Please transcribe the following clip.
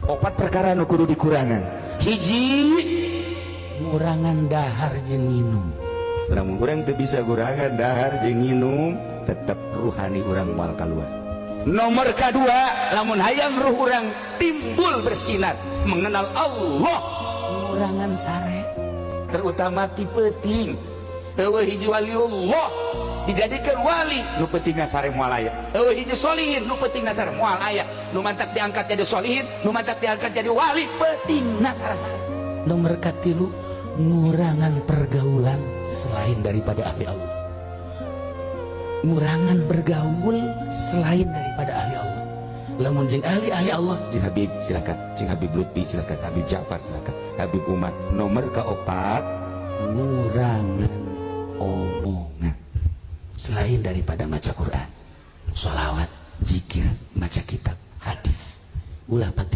Opat perkara nu kudu dikurangan. Hiji, ngurangan dahar jeung nginum. Lamun urang teu bisa ngurangan dahar jeung nginum, tetep ruhani urang moal kaluar. Nomor kedua, lamun hayang ruh urang timbul bersinar mengenal Allah, ngurangan sare, terutama ti peuting. Eueuh hiji waliullah dijadikan wali, nu peutingna sare moal aya. Eueuh hiji solihin, nu peutingna sare moal aya. Nu mantap diangkat jadi solihin, nu mantap diangkat jadi wali, peutingna karasa. Nomor katilu, ngurangan pergaulan selain daripada ahli Allah. Ngurangan bergaul selain daripada ahli Allah. Lamun jeung ahli Allah, jeung Habib silakan, jeung Habib Lutfi silakan, Habib Ja'far silakan, Habib Umar. Nomor keempat, ngurangan omongan selain daripada maca Quran, sholawat, zikir, maca kitab, hadis. Ulah